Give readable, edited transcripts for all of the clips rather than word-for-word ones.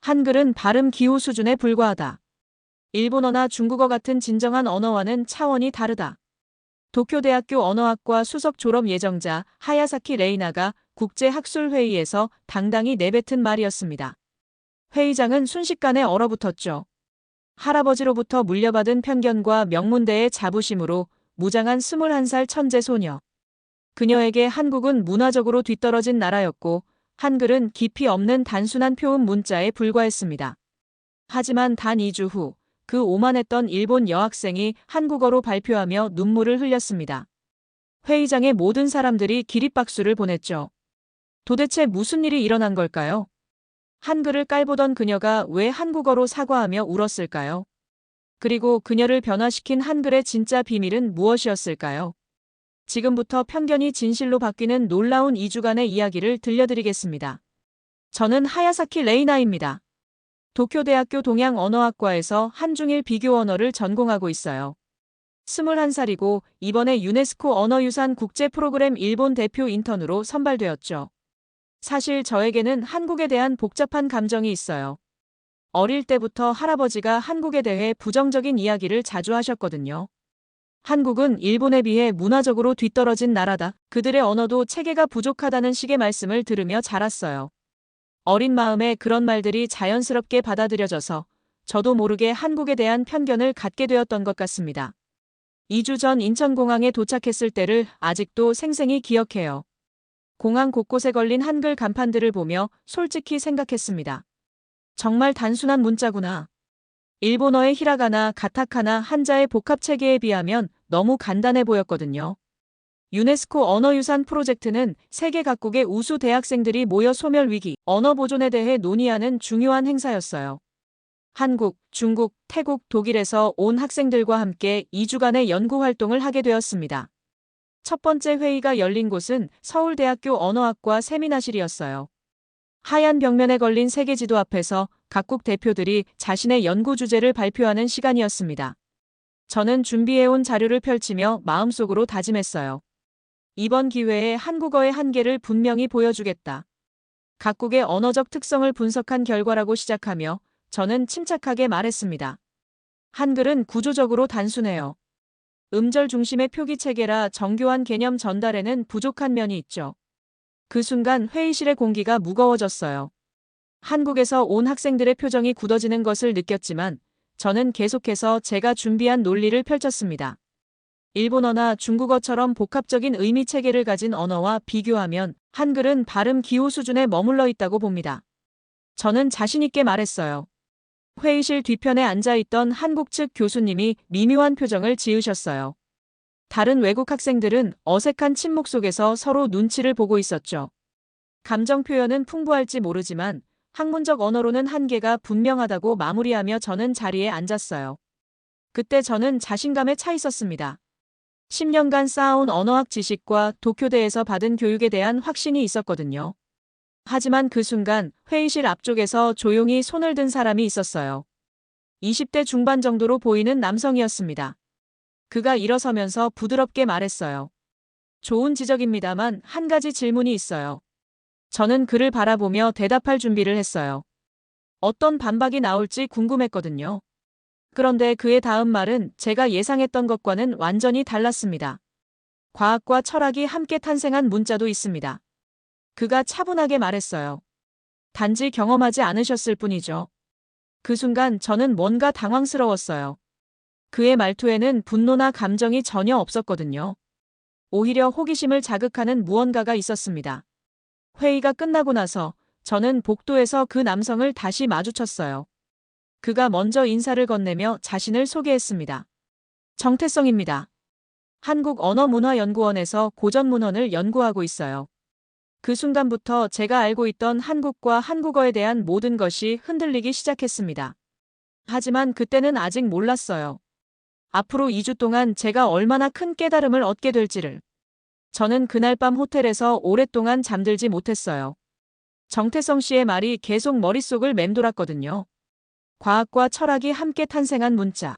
한글은 발음 기호 수준에 불과하다. 일본어나 중국어 같은 진정한 언어와는 차원이 다르다. 도쿄대학교 언어학과 수석 졸업 예정자 하야사키 레이나가 국제학술회의에서 당당히 내뱉은 말이었습니다. 회의장은 순식간에 얼어붙었죠. 할아버지로부터 물려받은 편견과 명문대의 자부심으로 무장한 21살 천재 소녀. 그녀에게 한국은 문화적으로 뒤떨어진 나라였고 한글은 깊이 없는 단순한 표음 문자에 불과했습니다. 하지만 단 2주 후 그 오만했던 일본 여학생이 한국어로 발표하며 눈물을 흘렸습니다. 회의장의 모든 사람들이 기립박수를 보냈죠. 도대체 무슨 일이 일어난 걸까요? 한글을 깔보던 그녀가 왜 한국어로 사과하며 울었을까요? 그리고 그녀를 변화시킨 한글의 진짜 비밀은 무엇이었을까요? 지금부터 편견이 진실로 바뀌는 놀라운 2주간의 이야기를 들려드리겠습니다. 저는 하야사키 레이나입니다. 도쿄대학교 동양언어학과에서 한중일 비교 언어를 전공하고 있어요. 21살이고 이번에 유네스코 언어유산 국제 프로그램 일본 대표 인턴으로 선발되었죠. 사실 저에게는 한국에 대한 복잡한 감정이 있어요. 어릴 때부터 할아버지가 한국에 대해 부정적인 이야기를 자주 하셨거든요. 한국은 일본에 비해 문화적으로 뒤떨어진 나라다. 그들의 언어도 체계가 부족하다는 식의 말씀을 들으며 자랐어요. 어린 마음에 그런 말들이 자연스럽게 받아들여져서 저도 모르게 한국에 대한 편견을 갖게 되었던 것 같습니다. 2주 전 인천공항에 도착했을 때를 아직도 생생히 기억해요. 공항 곳곳에 걸린 한글 간판들을 보며 솔직히 생각했습니다. 정말 단순한 문자구나. 일본어의 히라가나, 가타카나, 한자의 복합 체계에 비하면 너무 간단해 보였거든요. 유네스코 언어유산 프로젝트는 세계 각국의 우수 대학생들이 모여 소멸위기, 언어 보존에 대해 논의하는 중요한 행사였어요. 한국, 중국, 태국, 독일에서 온 학생들과 함께 2주간의 연구 활동을 하게 되었습니다. 첫 번째 회의가 열린 곳은 서울대학교 언어학과 세미나실이었어요. 하얀 벽면에 걸린 세계 지도 앞에서 각국 대표들이 자신의 연구 주제를 발표하는 시간이었습니다. 저는 준비해온 자료를 펼치며 마음속으로 다짐했어요. 이번 기회에 한국어의 한계를 분명히 보여주겠다. 각국의 언어적 특성을 분석한 결과라고 시작하며 저는 침착하게 말했습니다. 한글은 구조적으로 단순해요. 음절 중심의 표기 체계라 정교한 개념 전달에는 부족한 면이 있죠. 그 순간 회의실의 공기가 무거워졌어요. 한국에서 온 학생들의 표정이 굳어지는 것을 느꼈지만 저는 계속해서 제가 준비한 논리를 펼쳤습니다. 일본어나 중국어처럼 복합적인 의미 체계를 가진 언어와 비교하면 한글은 발음 기호 수준에 머물러 있다고 봅니다. 저는 자신 있게 말했어요. 회의실 뒤편에 앉아있던 한국 측 교수님이 미묘한 표정을 지으셨어요. 다른 외국 학생들은 어색한 침묵 속에서 서로 눈치를 보고 있었죠. 감정 표현은 풍부할지 모르지만 학문적 언어로는 한계가 분명하다고 마무리하며 저는 자리에 앉았어요. 그때 저는 자신감에 차 있었습니다. 10년간 쌓아온 언어학 지식과 도쿄대에서 받은 교육에 대한 확신이 있었거든요. 하지만 그 순간 회의실 앞쪽에서 조용히 손을 든 사람이 있었어요. 20대 중반 정도로 보이는 남성이었습니다. 그가 일어서면서 부드럽게 말했어요. 좋은 지적입니다만 한 가지 질문이 있어요. 저는 그를 바라보며 대답할 준비를 했어요. 어떤 반박이 나올지 궁금했거든요. 그런데 그의 다음 말은 제가 예상했던 것과는 완전히 달랐습니다. 과학과 철학이 함께 탄생한 문자도 있습니다. 그가 차분하게 말했어요. 단지 경험하지 않으셨을 뿐이죠. 그 순간 저는 뭔가 당황스러웠어요. 그의 말투에는 분노나 감정이 전혀 없었거든요. 오히려 호기심을 자극하는 무언가가 있었습니다. 회의가 끝나고 나서 저는 복도에서 그 남성을 다시 마주쳤어요. 그가 먼저 인사를 건네며 자신을 소개했습니다. 정태성입니다. 한국언어문화연구원에서 고전문헌을 연구하고 있어요. 그 순간부터 제가 알고 있던 한국과 한국어에 대한 모든 것이 흔들리기 시작했습니다. 하지만 그때는 아직 몰랐어요. 앞으로 2주 동안 제가 얼마나 큰 깨달음을 얻게 될지를. 저는 그날 밤 호텔에서 오랫동안 잠들지 못했어요. 정태성 씨의 말이 계속 머릿속을 맴돌았거든요. 과학과 철학이 함께 탄생한 문자.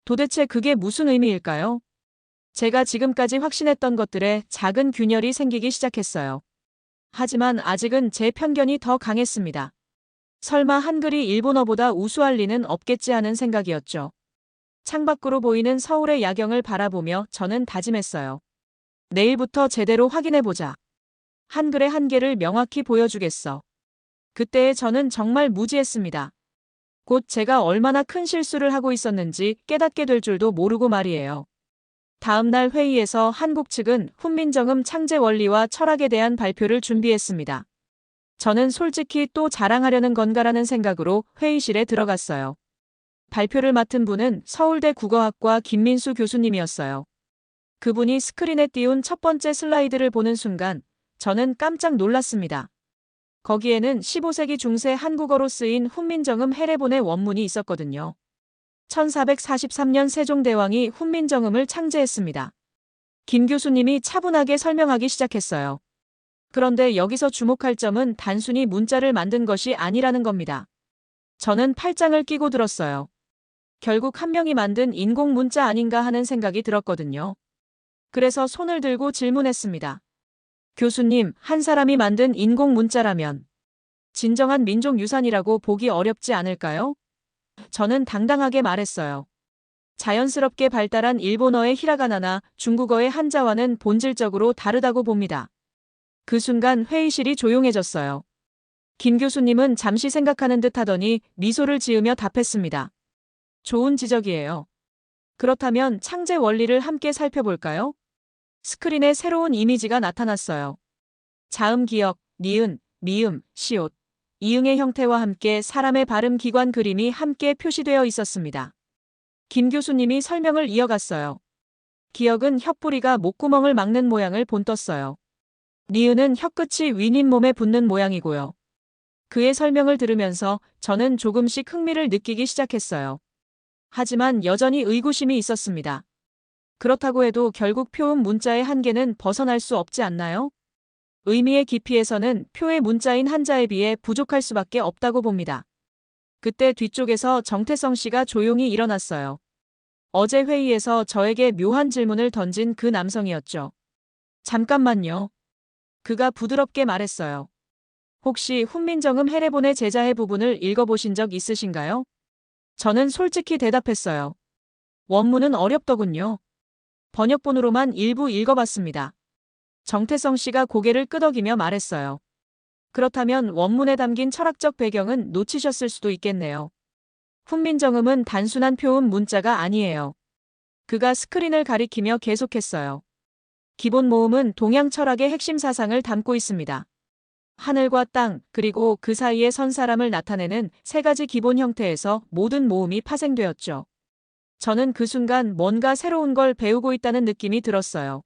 도대체 그게 무슨 의미일까요? 제가 지금까지 확신했던 것들에 작은 균열이 생기기 시작했어요. 하지만 아직은 제 편견이 더 강했습니다. 설마 한글이 일본어보다 우수할 리는 없겠지 하는 생각이었죠. 창밖으로 보이는 서울의 야경을 바라보며 저는 다짐했어요. 내일부터 제대로 확인해보자. 한글의 한계를 명확히 보여주겠어. 그때의 저는 정말 무지했습니다. 곧 제가 얼마나 큰 실수를 하고 있었는지 깨닫게 될 줄도 모르고 말이에요. 다음 날 회의에서 한국 측은 훈민정음 창제 원리와 철학에 대한 발표를 준비했습니다. 저는 솔직히 또 자랑하려는 건가라는 생각으로 회의실에 들어갔어요. 발표를 맡은 분은 서울대 국어학과 김민수 교수님이었어요. 그분이 스크린에 띄운 첫 번째 슬라이드를 보는 순간 저는 깜짝 놀랐습니다. 거기에는 15세기 중세 한국어로 쓰인 훈민정음 해례본의 원문이 있었거든요. 1443년 세종대왕이 훈민정음을 창제했습니다. 김 교수님이 차분하게 설명하기 시작했어요. 그런데 여기서 주목할 점은 단순히 문자를 만든 것이 아니라는 겁니다. 저는 팔짱을 끼고 들었어요. 결국 한 명이 만든 인공 문자 아닌가 하는 생각이 들었거든요. 그래서 손을 들고 질문했습니다. 교수님, 한 사람이 만든 인공 문자라면 진정한 민족 유산이라고 보기 어렵지 않을까요? 저는 당당하게 말했어요. 자연스럽게 발달한 일본어의 히라가나나 중국어의 한자와는 본질적으로 다르다고 봅니다. 그 순간 회의실이 조용해졌어요. 김 교수님은 잠시 생각하는 듯 하더니 미소를 지으며 답했습니다. 좋은 지적이에요. 그렇다면 창제 원리를 함께 살펴볼까요? 스크린에 새로운 이미지가 나타났어요. 자음 기역, 니은, 미음, 시옷, 이응의 형태와 함께 사람의 발음 기관 그림이 함께 표시되어 있었습니다. 김 교수님이 설명을 이어갔어요. 기역은 혓뿌리가 목구멍을 막는 모양을 본떴어요. 니은은 혀끝이 윗잇몸에 붙는 모양이고요. 그의 설명을 들으면서 저는 조금씩 흥미를 느끼기 시작했어요. 하지만 여전히 의구심이 있었습니다. 그렇다고 해도 결국 표음 문자의 한계는 벗어날 수 없지 않나요? 의미의 깊이에서는 표의 문자인 한자에 비해 부족할 수밖에 없다고 봅니다. 그때 뒤쪽에서 정태성 씨가 조용히 일어났어요. 어제 회의에서 저에게 묘한 질문을 던진 그 남성이었죠. 잠깐만요. 그가 부드럽게 말했어요. 혹시 훈민정음 해례본의 제자해 부분을 읽어보신 적 있으신가요? 저는 솔직히 대답했어요. 원문은 어렵더군요. 번역본으로만 일부 읽어봤습니다. 정태성 씨가 고개를 끄덕이며 말했어요. 그렇다면 원문에 담긴 철학적 배경은 놓치셨을 수도 있겠네요. 훈민정음은 단순한 표음 문자가 아니에요. 그가 스크린을 가리키며 계속했어요. 기본 모음은 동양 철학의 핵심 사상을 담고 있습니다. 하늘과 땅, 그리고 그 사이에 선 사람을 나타내는 세 가지 기본 형태에서 모든 모음이 파생되었죠. 저는 그 순간 뭔가 새로운 걸 배우고 있다는 느낌이 들었어요.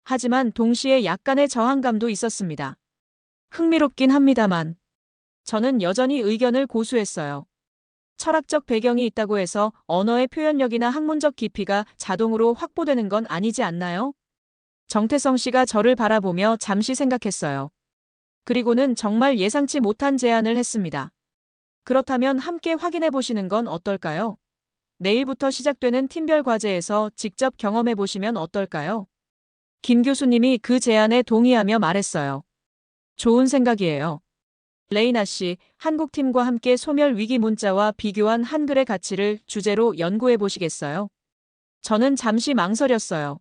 하지만 동시에 약간의 저항감도 있었습니다. 흥미롭긴 합니다만. 저는 여전히 의견을 고수했어요. 철학적 배경이 있다고 해서 언어의 표현력이나 학문적 깊이가 자동으로 확보되는 건 아니지 않나요? 정태성 씨가 저를 바라보며 잠시 생각했어요. 그리고는 정말 예상치 못한 제안을 했습니다. 그렇다면 함께 확인해 보시는 건 어떨까요? 내일부터 시작되는 팀별 과제에서 직접 경험해 보시면 어떨까요? 김 교수님이 그 제안에 동의하며 말했어요. 좋은 생각이에요. 레이나 씨, 한국팀과 함께 소멸 위기 문자와 비교한 한글의 가치를 주제로 연구해 보시겠어요? 저는 잠시 망설였어요.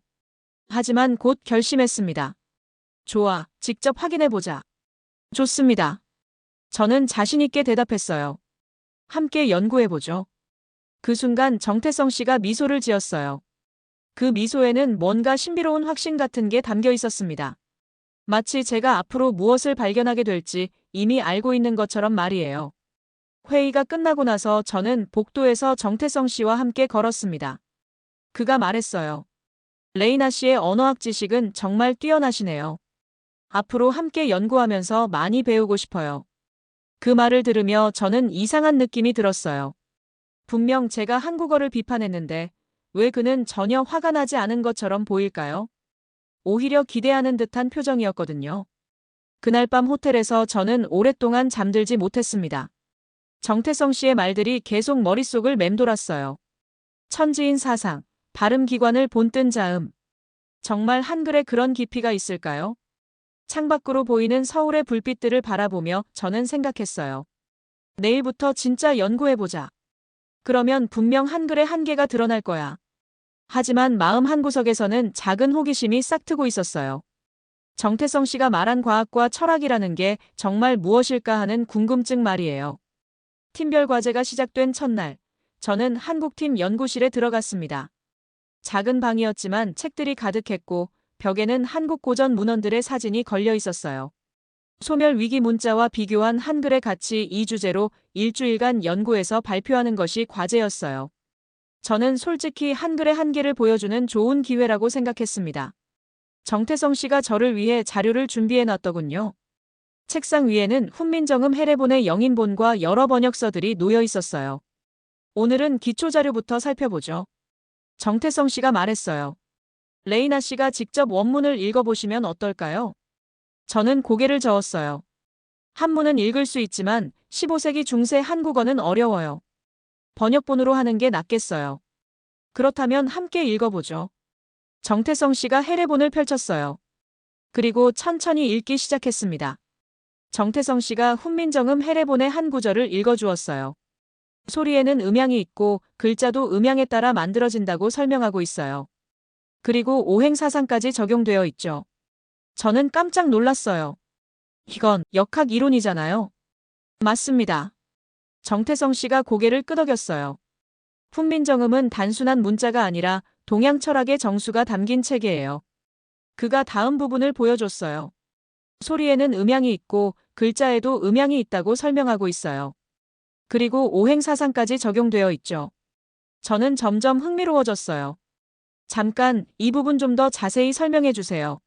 하지만 곧 결심했습니다. 좋아, 직접 확인해 보자. 좋습니다. 저는 자신 있게 대답했어요. 함께 연구해 보죠. 그 순간 정태성 씨가 미소를 지었어요. 그 미소에는 뭔가 신비로운 확신 같은 게 담겨 있었습니다. 마치 제가 앞으로 무엇을 발견하게 될지 이미 알고 있는 것처럼 말이에요. 회의가 끝나고 나서 저는 복도에서 정태성 씨와 함께 걸었습니다. 그가 말했어요. 레이나 씨의 언어학 지식은 정말 뛰어나시네요. 앞으로 함께 연구하면서 많이 배우고 싶어요. 그 말을 들으며 저는 이상한 느낌이 들었어요. 분명 제가 한국어를 비판했는데 왜 그는 전혀 화가 나지 않은 것처럼 보일까요? 오히려 기대하는 듯한 표정이었거든요. 그날 밤 호텔에서 저는 오랫동안 잠들지 못했습니다. 정태성 씨의 말들이 계속 머릿속을 맴돌았어요. 천지인 사상, 발음 기관을 본뜬 자음. 정말 한글에 그런 깊이가 있을까요? 창밖으로 보이는 서울의 불빛들을 바라보며 저는 생각했어요. 내일부터 진짜 연구해보자. 그러면 분명 한글의 한계가 드러날 거야. 하지만 마음 한구석에서는 작은 호기심이 싹트고 있었어요. 정태성 씨가 말한 과학과 철학이라는 게 정말 무엇일까 하는 궁금증 말이에요. 팀별 과제가 시작된 첫날, 저는 한국팀 연구실에 들어갔습니다. 작은 방이었지만 책들이 가득했고 벽에는 한국 고전 문헌들의 사진이 걸려 있었어요. 소멸 위기 문자와 비교한 한글의 가치 이 주제로 일주일간 연구해서 발표하는 것이 과제였어요. 저는 솔직히 한글의 한계를 보여주는 좋은 기회라고 생각했습니다. 정태성 씨가 저를 위해 자료를 준비해 놨더군요. 책상 위에는 훈민정음 해례본의 영인본과 여러 번역서들이 놓여 있었어요. 오늘은 기초자료부터 살펴보죠. 정태성 씨가 말했어요. 레이나 씨가 직접 원문을 읽어보시면 어떨까요? 저는 고개를 저었어요. 한문은 읽을 수 있지만 15세기 중세 한국어는 어려워요. 번역본으로 하는 게 낫겠어요. 그렇다면 함께 읽어보죠. 정태성 씨가 해례본을 펼쳤어요. 그리고 천천히 읽기 시작했습니다. 정태성 씨가 훈민정음 해례본의 한 구절을 읽어주었어요. 소리에는 음양이 있고 글자도 음양에 따라 만들어진다고 설명하고 있어요. 그리고 오행사상까지 적용되어 있죠. 저는 깜짝 놀랐어요. 이건 역학 이론이잖아요. 맞습니다. 정태성 씨가 고개를 끄덕였어요. 훈민정음은 단순한 문자가 아니라 동양 철학의 정수가 담긴 체계예요. 그가 다음 부분을 보여줬어요. 소리에는 음양이 있고 글자에도 음양이 있다고 설명하고 있어요. 그리고 오행사상까지 적용되어 있죠. 저는 점점 흥미로워졌어요. 잠깐, 이 부분 좀 더 자세히 설명해 주세요.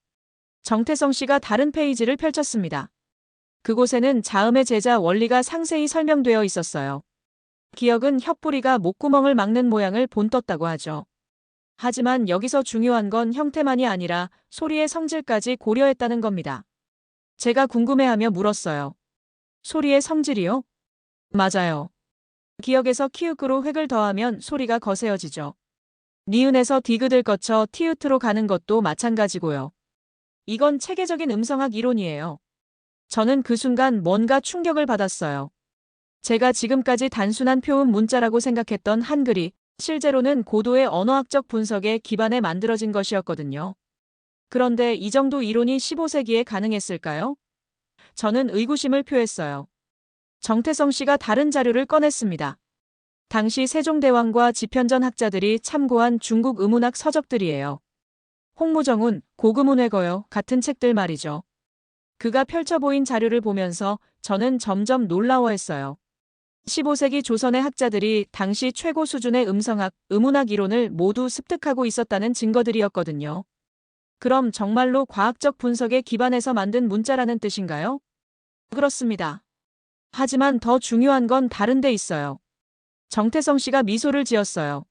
정태성 씨가 다른 페이지를 펼쳤습니다. 그곳에는 자음의 제자 원리가 상세히 설명되어 있었어요. 기역은 혓뿌리가 목구멍을 막는 모양을 본떴다고 하죠. 하지만 여기서 중요한 건 형태만이 아니라 소리의 성질까지 고려했다는 겁니다. 제가 궁금해하며 물었어요. 소리의 성질이요? 맞아요. 기역에서 키읔으로 획을 더하면 소리가 거세어지죠. 니은에서 디귿을 거쳐 티읕으로 가는 것도 마찬가지고요. 이건 체계적인 음성학 이론이에요. 저는 그 순간 뭔가 충격을 받았어요. 제가 지금까지 단순한 표음 문자라고 생각했던 한글이 실제로는 고도의 언어학적 분석에 기반해 만들어진 것이었거든요. 그런데 이 정도 이론이 15세기에 가능했을까요? 저는 의구심을 표했어요. 정태성 씨가 다른 자료를 꺼냈습니다. 당시 세종대왕과 집현전 학자들이 참고한 중국 의문학 서적들이에요. 홍무정운, 고금운회거요 같은 책들 말이죠. 그가 펼쳐 보인 자료를 보면서 저는 점점 놀라워했어요. 15세기 조선의 학자들이 당시 최고 수준의 음성학, 의문학 이론을 모두 습득하고 있었다는 증거들이었거든요. 그럼 정말로 과학적 분석에 기반해서 만든 문자라는 뜻인가요? 그렇습니다. 하지만 더 중요한 건 다른 데 있어요. 정태성 씨가 미소를 지었어요.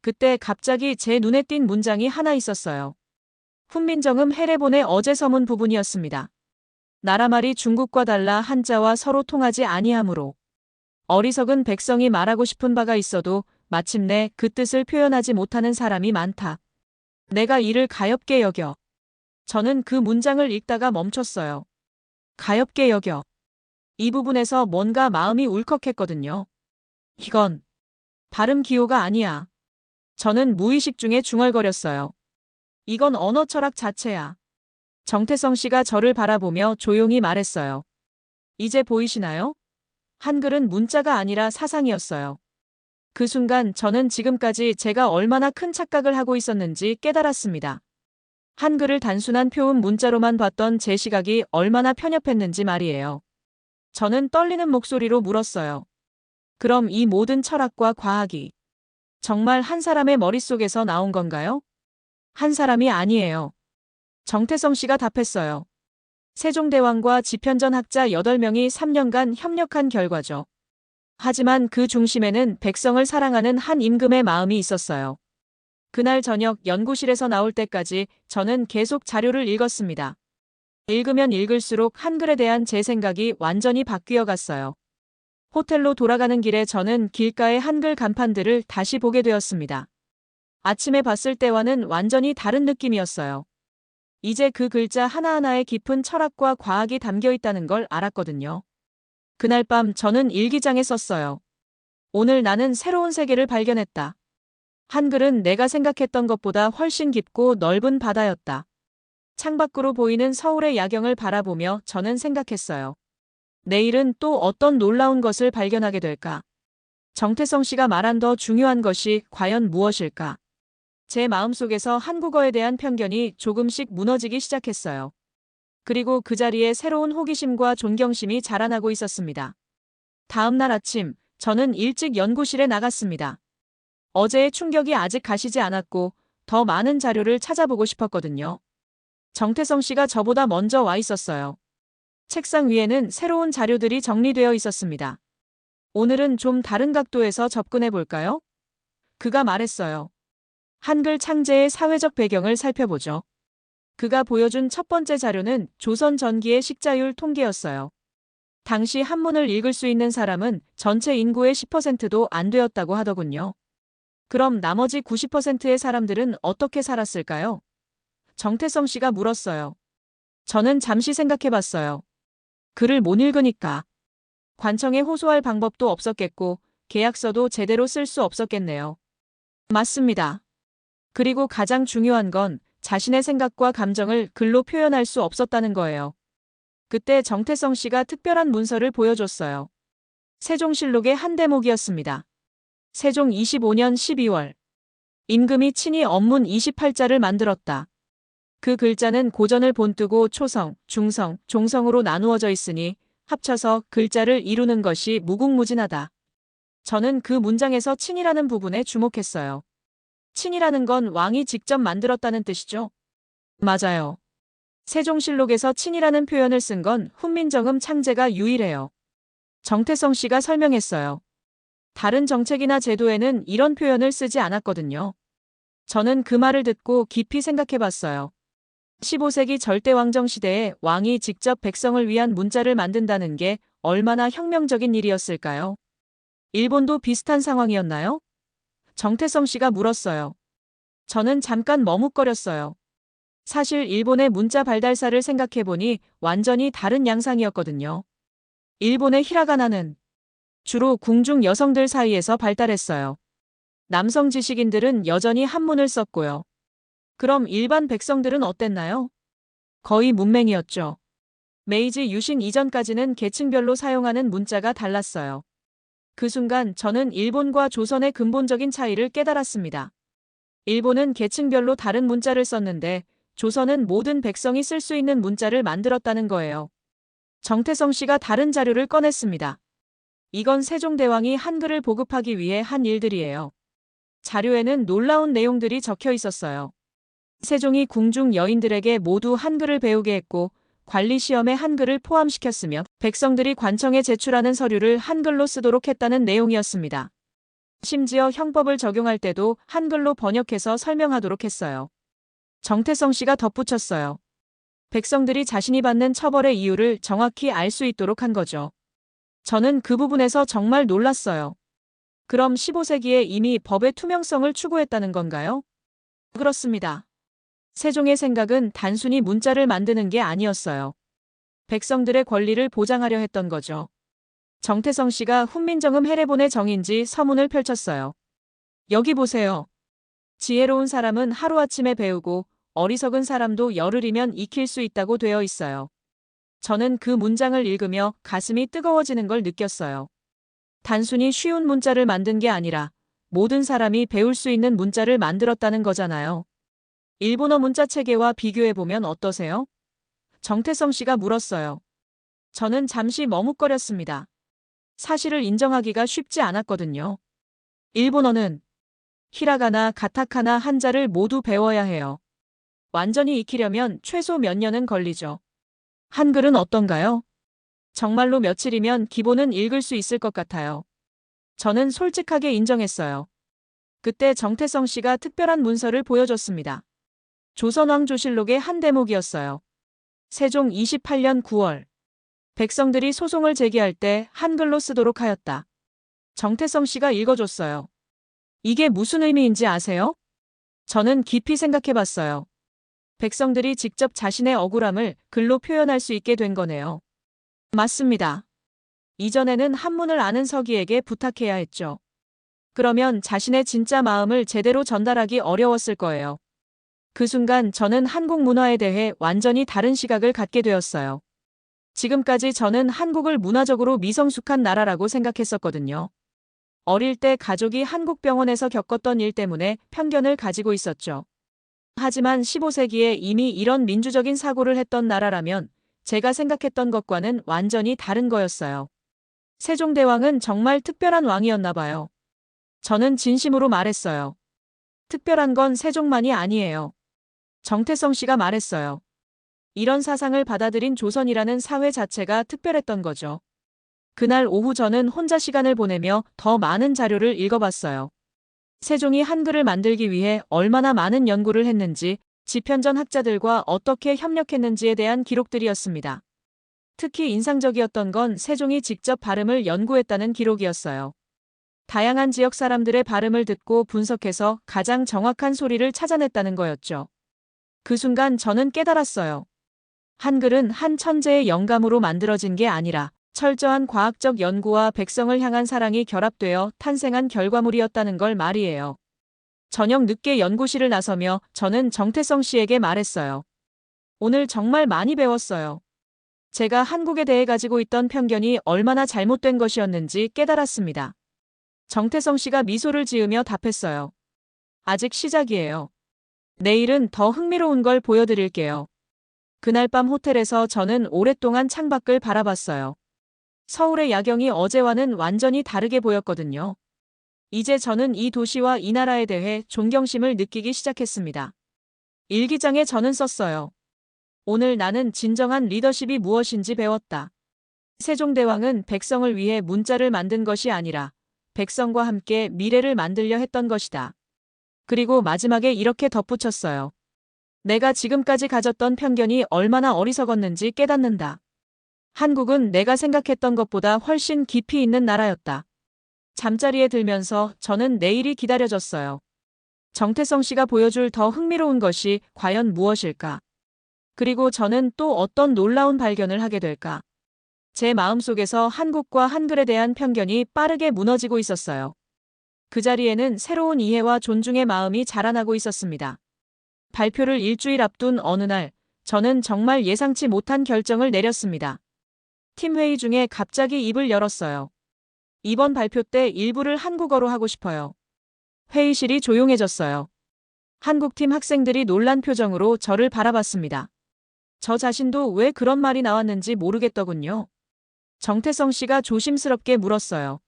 그때 갑자기 제 눈에 띈 문장이 하나 있었어요. 훈민정음 해례본의 어제 서문 부분이었습니다. 나라 말이 중국과 달라 한자와 서로 통하지 아니하므로 어리석은 백성이 말하고 싶은 바가 있어도 마침내 그 뜻을 표현하지 못하는 사람이 많다. 내가 이를 가엾게 여겨. 저는 그 문장을 읽다가 멈췄어요. 가엾게 여겨. 이 부분에서 뭔가 마음이 울컥했거든요. 이건 발음 기호가 아니야. 저는 무의식 중에 중얼거렸어요. 이건 언어 철학 자체야. 정태성 씨가 저를 바라보며 조용히 말했어요. 이제 보이시나요? 한글은 문자가 아니라 사상이었어요. 그 순간 저는 지금까지 제가 얼마나 큰 착각을 하고 있었는지 깨달았습니다. 한글을 단순한 표음 문자로만 봤던 제 시각이 얼마나 편협했는지 말이에요. 저는 떨리는 목소리로 물었어요. 그럼 이 모든 철학과 과학이 정말 한 사람의 머릿속에서 나온 건가요? 한 사람이 아니에요. 정태성 씨가 답했어요. 세종대왕과 집현전 학자 8명이 3년간 협력한 결과죠. 하지만 그 중심에는 백성을 사랑하는 한 임금의 마음이 있었어요. 그날 저녁 연구실에서 나올 때까지 저는 계속 자료를 읽었습니다. 읽으면 읽을수록 한글에 대한 제 생각이 완전히 바뀌어 갔어요. 호텔로 돌아가는 길에 저는 길가의 한글 간판들을 다시 보게 되었습니다. 아침에 봤을 때와는 완전히 다른 느낌이었어요. 이제 그 글자 하나하나에 깊은 철학과 과학이 담겨 있다는 걸 알았거든요. 그날 밤 저는 일기장에 썼어요. 오늘 나는 새로운 세계를 발견했다. 한글은 내가 생각했던 것보다 훨씬 깊고 넓은 바다였다. 창밖으로 보이는 서울의 야경을 바라보며 저는 생각했어요. 내일은 또 어떤 놀라운 것을 발견하게 될까? 정태성 씨가 말한 더 중요한 것이 과연 무엇일까? 제 마음속에서 한국어에 대한 편견이 조금씩 무너지기 시작했어요. 그리고 그 자리에 새로운 호기심과 존경심이 자라나고 있었습니다. 다음 날 아침, 저는 일찍 연구실에 나갔습니다. 어제의 충격이 아직 가시지 않았고 더 많은 자료를 찾아보고 싶었거든요. 정태성 씨가 저보다 먼저 와 있었어요. 책상 위에는 새로운 자료들이 정리되어 있었습니다. 오늘은 좀 다른 각도에서 접근해 볼까요? 그가 말했어요. 한글 창제의 사회적 배경을 살펴보죠. 그가 보여준 첫 번째 자료는 조선 전기의 식자율 통계였어요. 당시 한문을 읽을 수 있는 사람은 전체 인구의 10%도 안 되었다고 하더군요. 그럼 나머지 90%의 사람들은 어떻게 살았을까요? 정태성 씨가 물었어요. 저는 잠시 생각해 봤어요. 글을 못 읽으니까. 관청에 호소할 방법도 없었겠고 계약서도 제대로 쓸 수 없었겠네요. 맞습니다. 그리고 가장 중요한 건 자신의 생각과 감정을 글로 표현할 수 없었다는 거예요. 그때 정태성 씨가 특별한 문서를 보여줬어요. 세종실록의 한 대목이었습니다. 세종 25년 12월. 임금이 친히 언문 28자를 만들었다. 그 글자는 고전을 본뜨고 초성, 중성, 종성으로 나누어져 있으니 합쳐서 글자를 이루는 것이 무궁무진하다. 저는 그 문장에서 친이라는 부분에 주목했어요. 친이라는 건 왕이 직접 만들었다는 뜻이죠? 맞아요. 세종실록에서 친이라는 표현을 쓴 건 훈민정음 창제가 유일해요. 정태성 씨가 설명했어요. 다른 정책이나 제도에는 이런 표현을 쓰지 않았거든요. 저는 그 말을 듣고 깊이 생각해 봤어요. 15세기 절대왕정 시대에 왕이 직접 백성을 위한 문자를 만든다는 게 얼마나 혁명적인 일이었을까요? 일본도 비슷한 상황이었나요? 정태성 씨가 물었어요. 저는 잠깐 머뭇거렸어요. 사실 일본의 문자 발달사를 생각해보니 완전히 다른 양상이었거든요. 일본의 히라가나는 주로 궁중 여성들 사이에서 발달했어요. 남성 지식인들은 여전히 한문을 썼고요. 그럼 일반 백성들은 어땠나요? 거의 문맹이었죠. 메이지 유신 이전까지는 계층별로 사용하는 문자가 달랐어요. 그 순간 저는 일본과 조선의 근본적인 차이를 깨달았습니다. 일본은 계층별로 다른 문자를 썼는데 조선은 모든 백성이 쓸 수 있는 문자를 만들었다는 거예요. 정태성 씨가 다른 자료를 꺼냈습니다. 이건 세종대왕이 한글을 보급하기 위해 한 일들이에요. 자료에는 놀라운 내용들이 적혀 있었어요. 세종이 궁중 여인들에게 모두 한글을 배우게 했고 관리 시험에 한글을 포함시켰으며 백성들이 관청에 제출하는 서류를 한글로 쓰도록 했다는 내용이었습니다. 심지어 형법을 적용할 때도 한글로 번역해서 설명하도록 했어요. 정태성 씨가 덧붙였어요. 백성들이 자신이 받는 처벌의 이유를 정확히 알 수 있도록 한 거죠. 저는 그 부분에서 정말 놀랐어요. 그럼 15세기에 이미 법의 투명성을 추구했다는 건가요? 그렇습니다. 세종의 생각은 단순히 문자를 만드는 게 아니었어요. 백성들의 권리를 보장하려 했던 거죠. 정태성 씨가 훈민정음 해례본의 정인지 서문을 펼쳤어요. 여기 보세요. 지혜로운 사람은 하루아침에 배우고 어리석은 사람도 열흘이면 익힐 수 있다고 되어 있어요. 저는 그 문장을 읽으며 가슴이 뜨거워지는 걸 느꼈어요. 단순히 쉬운 문자를 만든 게 아니라 모든 사람이 배울 수 있는 문자를 만들었다는 거잖아요. 일본어 문자 체계와 비교해보면 어떠세요? 정태성 씨가 물었어요. 저는 잠시 머뭇거렸습니다. 사실을 인정하기가 쉽지 않았거든요. 일본어는 히라가나, 가타카나, 한자를 모두 배워야 해요. 완전히 익히려면 최소 몇 년은 걸리죠. 한글은 어떤가요? 정말로 며칠이면 기본은 읽을 수 있을 것 같아요. 저는 솔직하게 인정했어요. 그때 정태성 씨가 특별한 문서를 보여줬습니다. 조선왕조실록의 한 대목이었어요. 세종 28년 9월. 백성들이 소송을 제기할 때 한글로 쓰도록 하였다. 정태성 씨가 읽어줬어요. 이게 무슨 의미인지 아세요? 저는 깊이 생각해봤어요. 백성들이 직접 자신의 억울함을 글로 표현할 수 있게 된 거네요. 맞습니다. 이전에는 한문을 아는 서기에게 부탁해야 했죠. 그러면 자신의 진짜 마음을 제대로 전달하기 어려웠을 거예요. 그 순간 저는 한국 문화에 대해 완전히 다른 시각을 갖게 되었어요. 지금까지 저는 한국을 문화적으로 미성숙한 나라라고 생각했었거든요. 어릴 때 가족이 한국 병원에서 겪었던 일 때문에 편견을 가지고 있었죠. 하지만 15세기에 이미 이런 민주적인 사고를 했던 나라라면 제가 생각했던 것과는 완전히 다른 거였어요. 세종대왕은 정말 특별한 왕이었나 봐요. 저는 진심으로 말했어요. 특별한 건 세종만이 아니에요. 정태성 씨가 말했어요. 이런 사상을 받아들인 조선이라는 사회 자체가 특별했던 거죠. 그날 오후 저는 혼자 시간을 보내며 더 많은 자료를 읽어봤어요. 세종이 한글을 만들기 위해 얼마나 많은 연구를 했는지, 지편전 학자들과 어떻게 협력했는지에 대한 기록들이었습니다. 특히 인상적이었던 건 세종이 직접 발음을 연구했다는 기록이었어요. 다양한 지역 사람들의 발음을 듣고 분석해서 가장 정확한 소리를 찾아냈다는 거였죠. 그 순간 저는 깨달았어요. 한글은 한 천재의 영감으로 만들어진 게 아니라 철저한 과학적 연구와 백성을 향한 사랑이 결합되어 탄생한 결과물이었다는 걸 말이에요. 저녁 늦게 연구실을 나서며 저는 정태성 씨에게 말했어요. 오늘 정말 많이 배웠어요. 제가 한국에 대해 가지고 있던 편견이 얼마나 잘못된 것이었는지 깨달았습니다. 정태성 씨가 미소를 지으며 답했어요. 아직 시작이에요. 내일은 더 흥미로운 걸 보여드릴게요. 그날 밤 호텔에서 저는 오랫동안 창밖을 바라봤어요. 서울의 야경이 어제와는 완전히 다르게 보였거든요. 이제 저는 이 도시와 이 나라에 대해 존경심을 느끼기 시작했습니다. 일기장에 저는 썼어요. 오늘 나는 진정한 리더십이 무엇인지 배웠다. 세종대왕은 백성을 위해 문자를 만든 것이 아니라 백성과 함께 미래를 만들려 했던 것이다. 그리고 마지막에 이렇게 덧붙였어요. 내가 지금까지 가졌던 편견이 얼마나 어리석었는지 깨닫는다. 한국은 내가 생각했던 것보다 훨씬 깊이 있는 나라였다. 잠자리에 들면서 저는 내일이 기다려졌어요. 정태성 씨가 보여줄 더 흥미로운 것이 과연 무엇일까? 그리고 저는 또 어떤 놀라운 발견을 하게 될까? 제 마음속에서 한국과 한글에 대한 편견이 빠르게 무너지고 있었어요. 그 자리에는 새로운 이해와 존중의 마음이 자라나고 있었습니다. 발표를 일주일 앞둔 어느 날, 저는 정말 예상치 못한 결정을 내렸습니다. 팀 회의 중에 갑자기 입을 열었어요. 이번 발표 때 일부를 한국어로 하고 싶어요. 회의실이 조용해졌어요. 한국팀 학생들이 놀란 표정으로 저를 바라봤습니다. 저 자신도 왜 그런 말이 나왔는지 모르겠더군요. 정태성 씨가 조심스럽게 물었어요.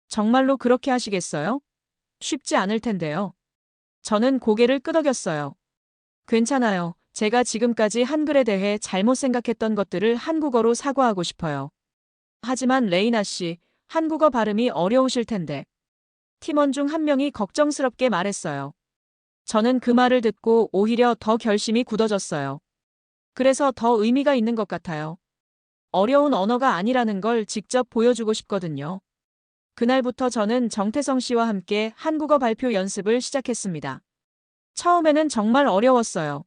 정말로 그렇게 하시겠어요? 쉽지 않을 텐데요. 저는 고개를 끄덕였어요. 괜찮아요. 제가 지금까지 한글에 대해 잘못 생각했던 것들을 한국어로 사과하고 싶어요. 하지만 레이나 씨, 한국어 발음이 어려우실 텐데. 팀원 중 한 명이 걱정스럽게 말했어요. 저는 그 말을 듣고 오히려 더 결심이 굳어졌어요. 그래서 더 의미가 있는 것 같아요. 어려운 언어가 아니라는 걸 직접 보여주고 싶거든요. 그날부터 저는 정태성 씨와 함께 한국어 발표 연습을 시작했습니다. 처음에는 정말 어려웠어요.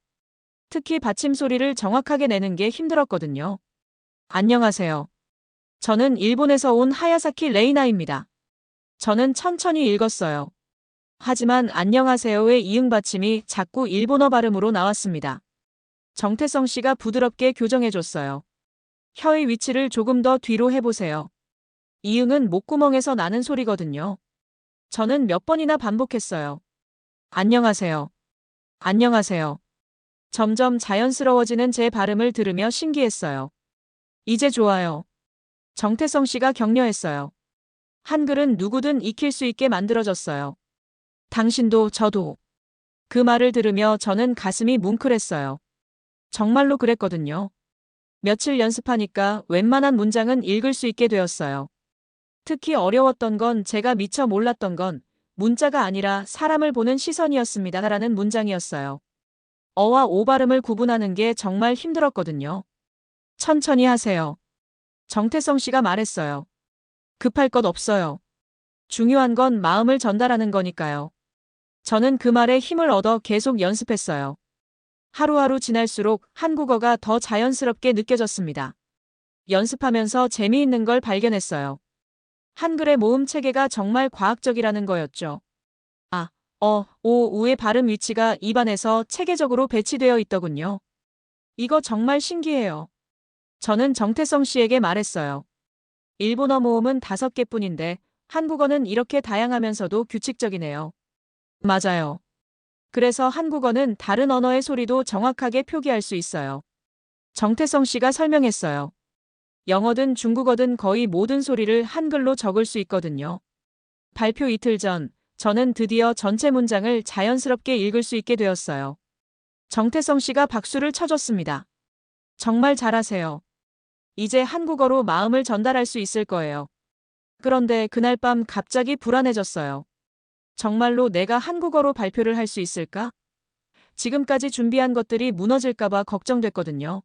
특히 받침 소리를 정확하게 내는 게 힘들었거든요. 안녕하세요. 저는 일본에서 온 하야사키 레이나입니다. 저는 천천히 읽었어요. 하지만 안녕하세요의 이응 받침이 자꾸 일본어 발음으로 나왔습니다. 정태성 씨가 부드럽게 교정해줬어요. 혀의 위치를 조금 더 뒤로 해보세요. 이응은 목구멍에서 나는 소리거든요. 저는 몇 번이나 반복했어요. 안녕하세요. 안녕하세요. 점점 자연스러워지는 제 발음을 들으며 신기했어요. 이제 좋아요. 정태성 씨가 격려했어요. 한글은 누구든 익힐 수 있게 만들어졌어요. 당신도 저도. 그 말을 들으며 저는 가슴이 뭉클했어요. 정말로 그랬거든요. 며칠 연습하니까 웬만한 문장은 읽을 수 있게 되었어요. 특히 어려웠던 건 제가 미처 몰랐던 건 문자가 아니라 사람을 보는 시선이었습니다. 라는 문장이었어요. 어와 오 발음을 구분하는 게 정말 힘들었거든요. 천천히 하세요. 정태성 씨가 말했어요. 급할 것 없어요. 중요한 건 마음을 전달하는 거니까요. 저는 그 말에 힘을 얻어 계속 연습했어요. 하루하루 지날수록 한국어가 더 자연스럽게 느껴졌습니다. 연습하면서 재미있는 걸 발견했어요. 한글의 모음 체계가 정말 과학적이라는 거였죠. 아, 우의 발음 위치가 입안에서 체계적으로 배치되어 있더군요. 이거 정말 신기해요. 저는 정태성 씨에게 말했어요. 일본어 모음은 5개뿐인데 한국어는 이렇게 다양하면서도 규칙적이네요. 맞아요. 그래서 한국어는 다른 언어의 소리도 정확하게 표기할 수 있어요. 정태성 씨가 설명했어요. 영어든 중국어든 거의 모든 소리를 한글로 적을 수 있거든요. 발표 이틀 전, 저는 드디어 전체 문장을 자연스럽게 읽을 수 있게 되었어요. 정태성 씨가 박수를 쳐줬습니다. 정말 잘하세요. 이제 한국어로 마음을 전달할 수 있을 거예요. 그런데 그날 밤 갑자기 불안해졌어요. 정말로 내가 한국어로 발표를 할 수 있을까? 지금까지 준비한 것들이 무너질까봐 걱정됐거든요.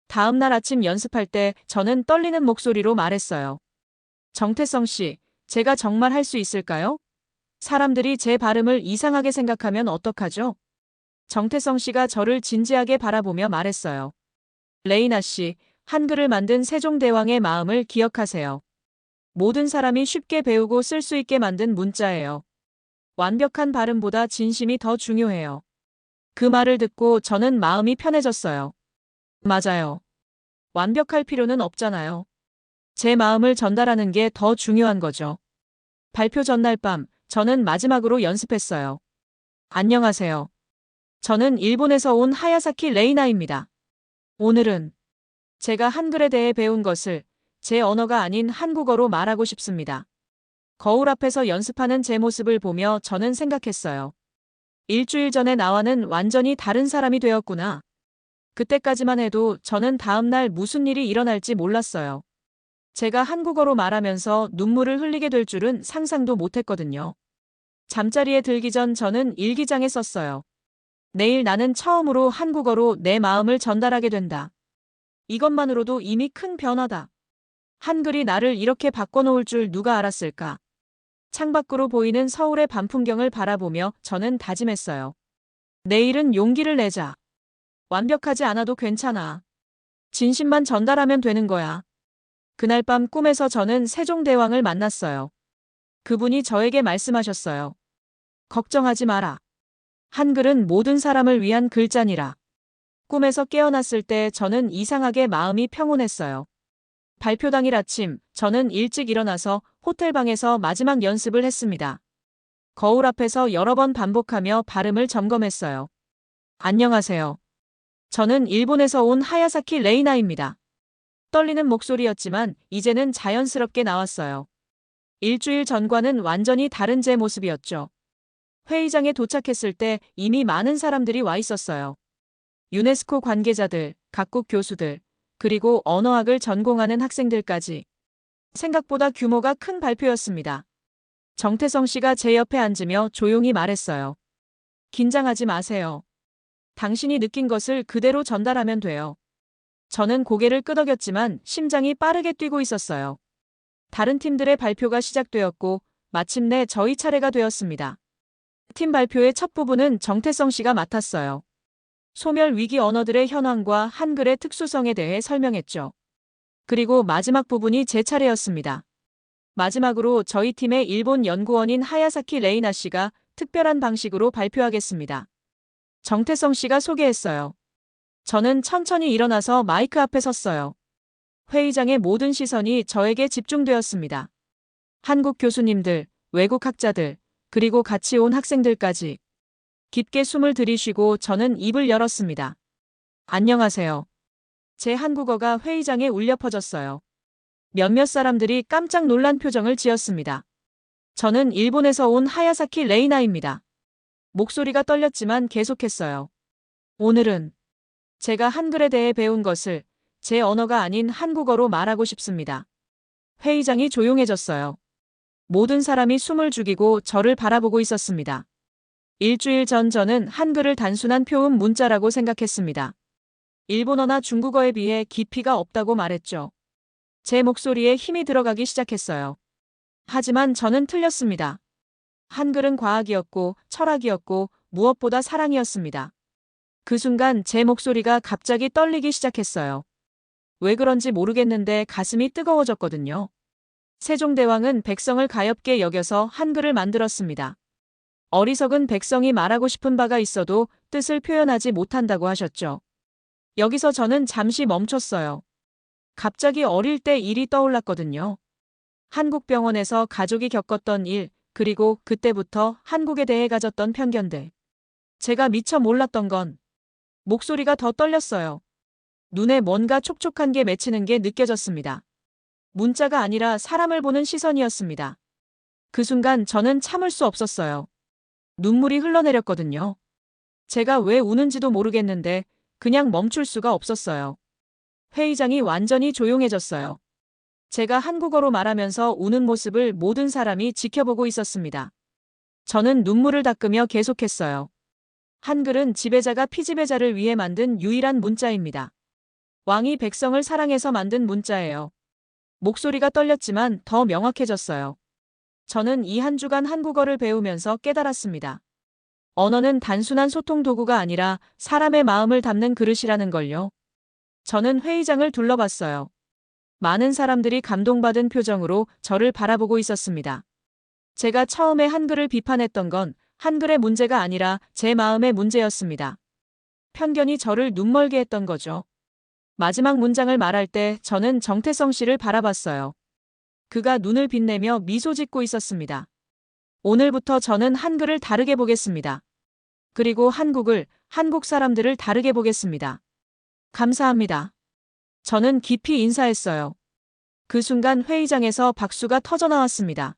다음 날 아침 연습할 때 저는 떨리는 목소리로 말했어요. 정태성 씨, 제가 정말 할 수 있을까요? 사람들이 제 발음을 이상하게 생각하면 어떡하죠? 정태성 씨가 저를 진지하게 바라보며 말했어요. 레이나 씨, 한글을 만든 세종대왕의 마음을 기억하세요. 모든 사람이 쉽게 배우고 쓸 수 있게 만든 문자예요. 완벽한 발음보다 진심이 더 중요해요. 그 말을 듣고 저는 마음이 편해졌어요. 맞아요. 완벽할 필요는 없잖아요. 제 마음을 전달하는 게 더 중요한 거죠. 발표 전날 밤, 저는 마지막으로 연습했어요. 안녕하세요. 저는 일본에서 온 하야사키 레이나입니다. 오늘은 제가 한글에 대해 배운 것을 제 언어가 아닌 한국어로 말하고 싶습니다. 거울 앞에서 연습하는 제 모습을 보며 저는 생각했어요. 일주일 전에 나와는 완전히 다른 사람이 되었구나. 그때까지만 해도 저는 다음날 무슨 일이 일어날지 몰랐어요. 제가 한국어로 말하면서 눈물을 흘리게 될 줄은 상상도 못했거든요. 잠자리에 들기 전 저는 일기장에 썼어요. 내일 나는 처음으로 한국어로 내 마음을 전달하게 된다. 이것만으로도 이미 큰 변화다. 한글이 나를 이렇게 바꿔놓을 줄 누가 알았을까? 창밖으로 보이는 서울의 밤 풍경을 바라보며 저는 다짐했어요. 내일은 용기를 내자. 완벽하지 않아도 괜찮아. 진심만 전달하면 되는 거야. 그날 밤 꿈에서 저는 세종대왕을 만났어요. 그분이 저에게 말씀하셨어요. 걱정하지 마라. 한글은 모든 사람을 위한 글자니라. 꿈에서 깨어났을 때 저는 이상하게 마음이 평온했어요. 발표 당일 아침, 저는 일찍 일어나서 호텔방에서 마지막 연습을 했습니다. 거울 앞에서 여러 번 반복하며 발음을 점검했어요. 안녕하세요. 저는 일본에서 온 하야사키 레이나입니다. 떨리는 목소리였지만 이제는 자연스럽게 나왔어요. 일주일 전과는 완전히 다른 제 모습이었죠. 회의장에 도착했을 때 이미 많은 사람들이 와 있었어요. 유네스코 관계자들, 각국 교수들, 그리고 언어학을 전공하는 학생들까지. 생각보다 규모가 큰 발표였습니다. 정태성 씨가 제 옆에 앉으며 조용히 말했어요. 긴장하지 마세요. 당신이 느낀 것을 그대로 전달하면 돼요. 저는 고개를 끄덕였지만 심장이 빠르게 뛰고 있었어요. 다른 팀들의 발표가 시작되었고 마침내 저희 차례가 되었습니다. 팀 발표의 첫 부분은 정태성 씨가 맡았어요. 소멸 위기 언어들의 현황과 한글의 특수성에 대해 설명했죠. 그리고 마지막 부분이 제 차례였습니다. 마지막으로 저희 팀의 일본 연구원인 하야사키 레이나 씨가 특별한 방식으로 발표하겠습니다. 정태성 씨가 소개했어요. 저는 천천히 일어나서 마이크 앞에 섰어요. 회의장의 모든 시선이 저에게 집중되었습니다. 한국 교수님들, 외국 학자들, 그리고 같이 온 학생들까지. 깊게 숨을 들이쉬고 저는 입을 열었습니다. 안녕하세요. 제 한국어가 회의장에 울려 퍼졌어요. 몇몇 사람들이 깜짝 놀란 표정을 지었습니다. 저는 일본에서 온 하야사키 레이나입니다. 목소리가 떨렸지만 계속했어요. 오늘은 제가 한글에 대해 배운 것을 제 언어가 아닌 한국어로 말하고 싶습니다. 회의장이 조용해졌어요. 모든 사람이 숨을 죽이고 저를 바라보고 있었습니다. 일주일 전 저는 한글을 단순한 표음 문자라고 생각했습니다. 일본어나 중국어에 비해 깊이가 없다고 말했죠. 제 목소리에 힘이 들어가기 시작했어요. 하지만 저는 틀렸습니다. 한글은 과학이었고 철학이었고 무엇보다 사랑이었습니다. 그 순간 제 목소리가 갑자기 떨리기 시작했어요. 왜 그런지 모르겠는데 가슴이 뜨거워졌거든요. 세종대왕은 백성을 가엾게 여겨서 한글을 만들었습니다. 어리석은 백성이 말하고 싶은 바가 있어도 뜻을 표현하지 못한다고 하셨죠. 여기서 저는 잠시 멈췄어요. 갑자기 어릴 때 일이 떠올랐거든요. 한국병원에서 가족이 겪었던 일, 그리고 그때부터 한국에 대해 가졌던 편견들. 제가 미처 몰랐던 건 목소리가 더 떨렸어요. 눈에 뭔가 촉촉한 게 맺히는 게 느껴졌습니다. 문자가 아니라 사람을 보는 시선이었습니다. 그 순간 저는 참을 수 없었어요. 눈물이 흘러내렸거든요. 제가 왜 우는지도 모르겠는데 그냥 멈출 수가 없었어요. 회의장이 완전히 조용해졌어요. 제가 한국어로 말하면서 우는 모습을 모든 사람이 지켜보고 있었습니다. 저는 눈물을 닦으며 계속했어요. 한글은 지배자가 피지배자를 위해 만든 유일한 문자입니다. 왕이 백성을 사랑해서 만든 문자예요. 목소리가 떨렸지만 더 명확해졌어요. 저는 이 한 주간 한국어를 배우면서 깨달았습니다. 언어는 단순한 소통 도구가 아니라 사람의 마음을 담는 그릇이라는 걸요. 저는 회의장을 둘러봤어요. 많은 사람들이 감동받은 표정으로 저를 바라보고 있었습니다. 제가 처음에 한글을 비판했던 건 한글의 문제가 아니라 제 마음의 문제였습니다. 편견이 저를 눈멀게 했던 거죠. 마지막 문장을 말할 때 저는 정태성 씨를 바라봤어요. 그가 눈을 빛내며 미소 짓고 있었습니다. 오늘부터 저는 한글을 다르게 보겠습니다. 그리고 한국 사람들을 다르게 보겠습니다. 감사합니다. 저는 깊이 인사했어요. 그 순간 회의장에서 박수가 터져나왔습니다.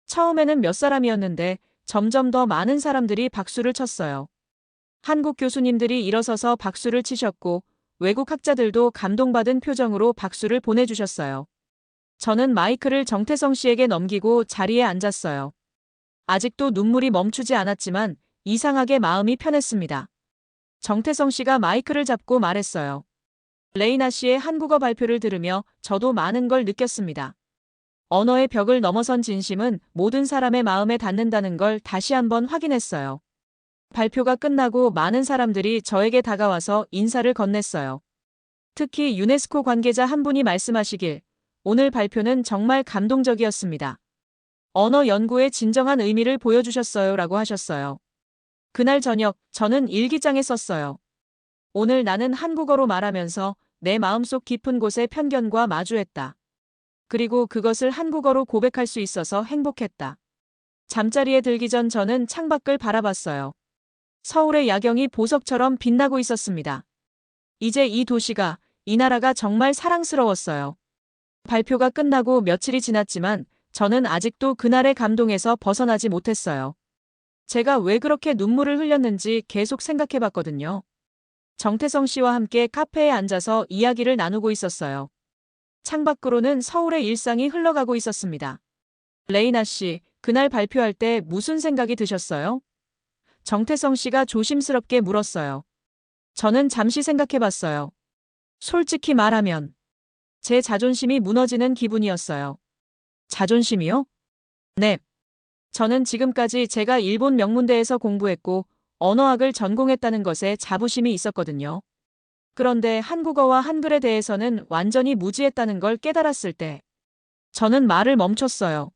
처음에는 몇 사람이었는데 점점 더 많은 사람들이 박수를 쳤어요. 한국 교수님들이 일어서서 박수를 치셨고 외국 학자들도 감동받은 표정으로 박수를 보내주셨어요. 저는 마이크를 정태성 씨에게 넘기고 자리에 앉았어요. 아직도 눈물이 멈추지 않았지만 이상하게 마음이 편했습니다. 정태성 씨가 마이크를 잡고 말했어요. 레이나 씨의 한국어 발표를 들으며 저도 많은 걸 느꼈습니다. 언어의 벽을 넘어선 진심은 모든 사람의 마음에 닿는다는 걸 다시 한번 확인했어요. 발표가 끝나고 많은 사람들이 저에게 다가와서 인사를 건넸어요. 특히 유네스코 관계자 한 분이 말씀하시길, 오늘 발표는 정말 감동적이었습니다. 언어 연구의 진정한 의미를 보여주셨어요 라고 하셨어요. 그날 저녁 저는 일기장에 썼어요. 오늘 나는 한국어로 말하면서 내 마음속 깊은 곳의 편견과 마주했다. 그리고 그것을 한국어로 고백할 수 있어서 행복했다. 잠자리에 들기 전 저는 창밖을 바라봤어요. 서울의 야경이 보석처럼 빛나고 있었습니다. 이제 이 도시가, 이 나라가 정말 사랑스러웠어요. 발표가 끝나고 며칠이 지났지만 저는 아직도 그날의 감동에서 벗어나지 못했어요. 제가 왜 그렇게 눈물을 흘렸는지 계속 생각해봤거든요. 정태성 씨와 함께 카페에 앉아서 이야기를 나누고 있었어요. 창밖으로는 서울의 일상이 흘러가고 있었습니다. 레이나 씨, 그날 발표할 때 무슨 생각이 드셨어요? 정태성 씨가 조심스럽게 물었어요. 저는 잠시 생각해봤어요. 솔직히 말하면 제 자존심이 무너지는 기분이었어요. 자존심이요? 네. 저는 지금까지 제가 일본 명문대에서 공부했고 언어학을 전공했다는 것에 자부심이 있었거든요. 그런데 한국어와 한글에 대해서는 완전히 무지했다는 걸 깨달았을 때 저는 말을 멈췄어요.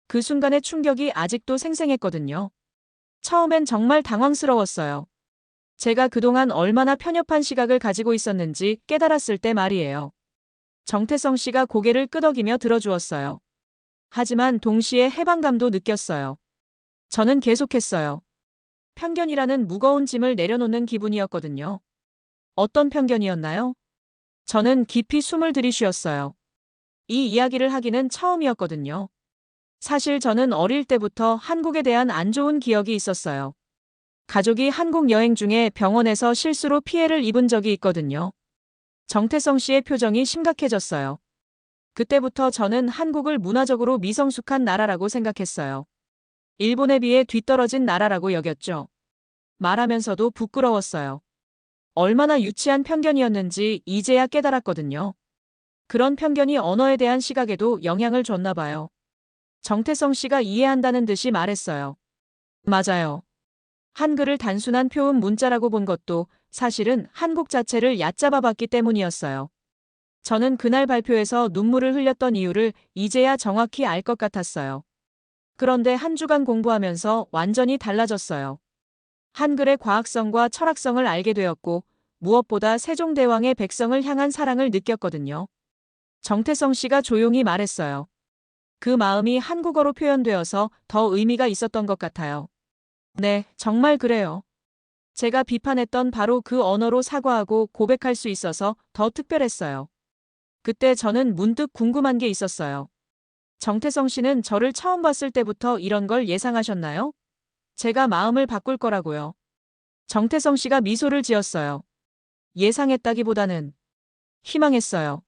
그 순간의 충격이 아직도 생생했거든요. 처음엔 정말 당황스러웠어요. 제가 그동안 얼마나 편협한 시각을 가지고 있었는지 깨달았을 때 말이에요. 정태성 씨가 고개를 끄덕이며 들어주었어요. 하지만 동시에 해방감도 느꼈어요. 저는 계속했어요. 편견이라는 무거운 짐을 내려놓는 기분이었거든요. 어떤 편견이었나요? 저는 깊이 숨을 들이쉬었어요. 이 이야기를 하기는 처음이었거든요. 사실 저는 어릴 때부터 한국에 대한 안 좋은 기억이 있었어요. 가족이 한국 여행 중에 병원에서 실수로 피해를 입은 적이 있거든요. 정태성 씨의 표정이 심각해졌어요. 그때부터 저는 한국을 문화적으로 미성숙한 나라라고 생각했어요. 일본에 비해 뒤떨어진 나라라고 여겼죠. 말하면서도 부끄러웠어요. 얼마나 유치한 편견이었는지 이제야 깨달았거든요. 그런 편견이 언어에 대한 시각에도 영향을 줬나 봐요. 정태성 씨가 이해한다는 듯이 말했어요. 맞아요. 한글을 단순한 표음 문자라고 본 것도 사실은 한국 자체를 얕잡아 봤기 때문이었어요. 저는 그날 발표에서 눈물을 흘렸던 이유를 이제야 정확히 알 것 같았어요. 그런데 한 주간 공부하면서 완전히 달라졌어요. 한글의 과학성과 철학성을 알게 되었고, 무엇보다 세종대왕의 백성을 향한 사랑을 느꼈거든요. 정태성 씨가 조용히 말했어요. 그 마음이 한국어로 표현되어서 더 의미가 있었던 것 같아요. 네, 정말 그래요. 제가 비판했던 바로 그 언어로 사과하고 고백할 수 있어서 더 특별했어요. 그때 저는 문득 궁금한 게 있었어요. 정태성 씨는 저를 처음 봤을 때부터 이런 걸 예상하셨나요? 제가 마음을 바꿀 거라고요. 정태성 씨가 미소를 지었어요. 예상했다기보다는 희망했어요.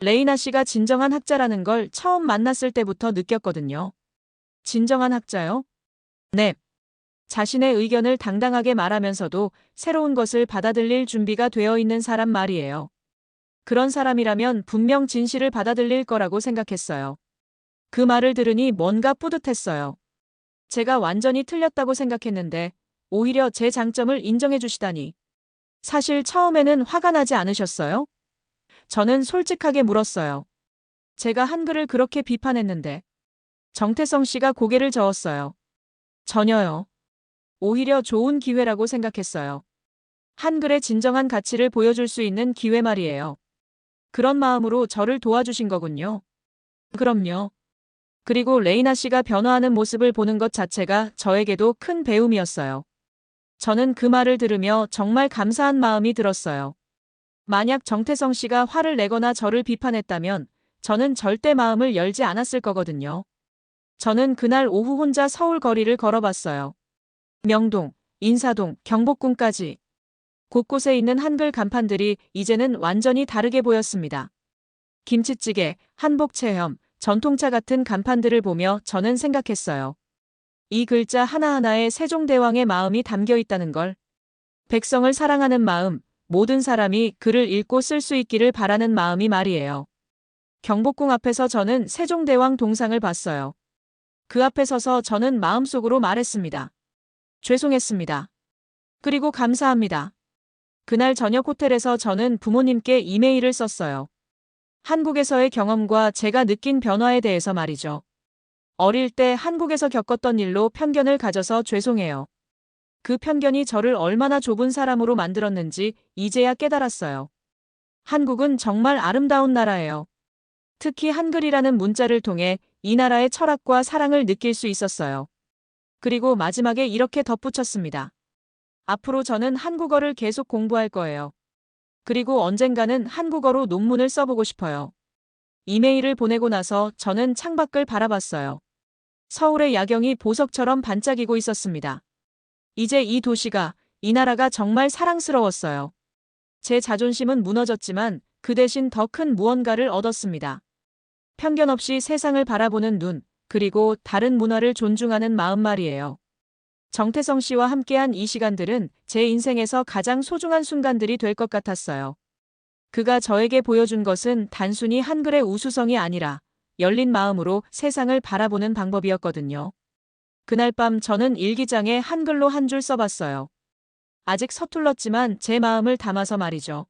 레이나 씨가 진정한 학자라는 걸 처음 만났을 때부터 느꼈거든요. 진정한 학자요? 네. 자신의 의견을 당당하게 말하면서도 새로운 것을 받아들일 준비가 되어 있는 사람 말이에요. 그런 사람이라면 분명 진실을 받아들일 거라고 생각했어요. 그 말을 들으니 뭔가 뿌듯했어요. 제가 완전히 틀렸다고 생각했는데 오히려 제 장점을 인정해 주시다니. 사실 처음에는 화가 나지 않으셨어요? 저는 솔직하게 물었어요. 제가 한글을 그렇게 비판했는데. 정태성 씨가 고개를 저었어요. 전혀요. 오히려 좋은 기회라고 생각했어요. 한글의 진정한 가치를 보여줄 수 있는 기회 말이에요. 그런 마음으로 저를 도와주신 거군요. 그럼요. 그리고 레이나 씨가 변화하는 모습을 보는 것 자체가 저에게도 큰 배움이었어요. 저는 그 말을 들으며 정말 감사한 마음이 들었어요. 만약 정태성 씨가 화를 내거나 저를 비판했다면 저는 절대 마음을 열지 않았을 거거든요. 저는 그날 오후 혼자 서울 거리를 걸어봤어요. 명동, 인사동, 경복궁까지. 곳곳에 있는 한글 간판들이 이제는 완전히 다르게 보였습니다. 김치찌개, 한복체험, 전통차 같은 간판들을 보며 저는 생각했어요. 이 글자 하나하나에 세종대왕의 마음이 담겨 있다는 걸. 백성을 사랑하는 마음, 모든 사람이 글을 읽고 쓸 수 있기를 바라는 마음이 말이에요. 경복궁 앞에서 저는 세종대왕 동상을 봤어요. 그 앞에 서서 저는 마음속으로 말했습니다. 죄송했습니다. 그리고 감사합니다. 그날 저녁 호텔에서 저는 부모님께 이메일을 썼어요. 한국에서의 경험과 제가 느낀 변화에 대해서 말이죠. 어릴 때 한국에서 겪었던 일로 편견을 가져서 죄송해요. 그 편견이 저를 얼마나 좁은 사람으로 만들었는지 이제야 깨달았어요. 한국은 정말 아름다운 나라예요. 특히 한글이라는 문자를 통해 이 나라의 철학과 사랑을 느낄 수 있었어요. 그리고 마지막에 이렇게 덧붙였습니다. 앞으로 저는 한국어를 계속 공부할 거예요. 그리고 언젠가는 한국어로 논문을 써보고 싶어요. 이메일을 보내고 나서 저는 창밖을 바라봤어요. 서울의 야경이 보석처럼 반짝이고 있었습니다. 이제 이 도시가, 이 나라가 정말 사랑스러웠어요. 제 자존심은 무너졌지만 그 대신 더 큰 무언가를 얻었습니다. 편견 없이 세상을 바라보는 눈, 그리고 다른 문화를 존중하는 마음 말이에요. 정태성 씨와 함께한 이 시간들은 제 인생에서 가장 소중한 순간들이 될 것 같았어요. 그가 저에게 보여준 것은 단순히 한글의 우수성이 아니라 열린 마음으로 세상을 바라보는 방법이었거든요. 그날 밤 저는 일기장에 한글로 한 줄 써봤어요. 아직 서툴렀지만 제 마음을 담아서 말이죠.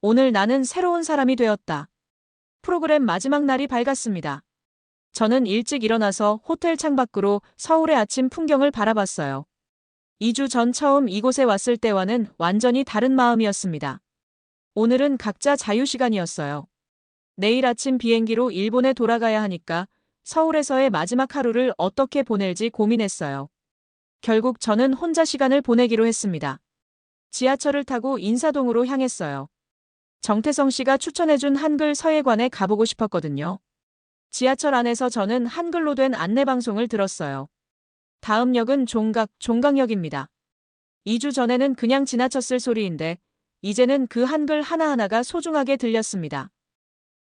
오늘 나는 새로운 사람이 되었다. 프로그램 마지막 날이 밝았습니다. 저는 일찍 일어나서 호텔 창밖으로 서울의 아침 풍경을 바라봤어요. 2주 전 처음 이곳에 왔을 때와는 완전히 다른 마음이었습니다. 오늘은 각자 자유시간이었어요. 내일 아침 비행기로 일본에 돌아가야 하니까 서울에서의 마지막 하루를 어떻게 보낼지 고민했어요. 결국 저는 혼자 시간을 보내기로 했습니다. 지하철을 타고 인사동으로 향했어요. 정태성 씨가 추천해준 한글 서예관에 가보고 싶었거든요. 지하철 안에서 저는 한글로 된 안내방송을 들었어요. 다음 역은 종각역입니다. 2주 전에는 그냥 지나쳤을 소리인데 이제는 그 한글 하나하나가 소중하게 들렸습니다.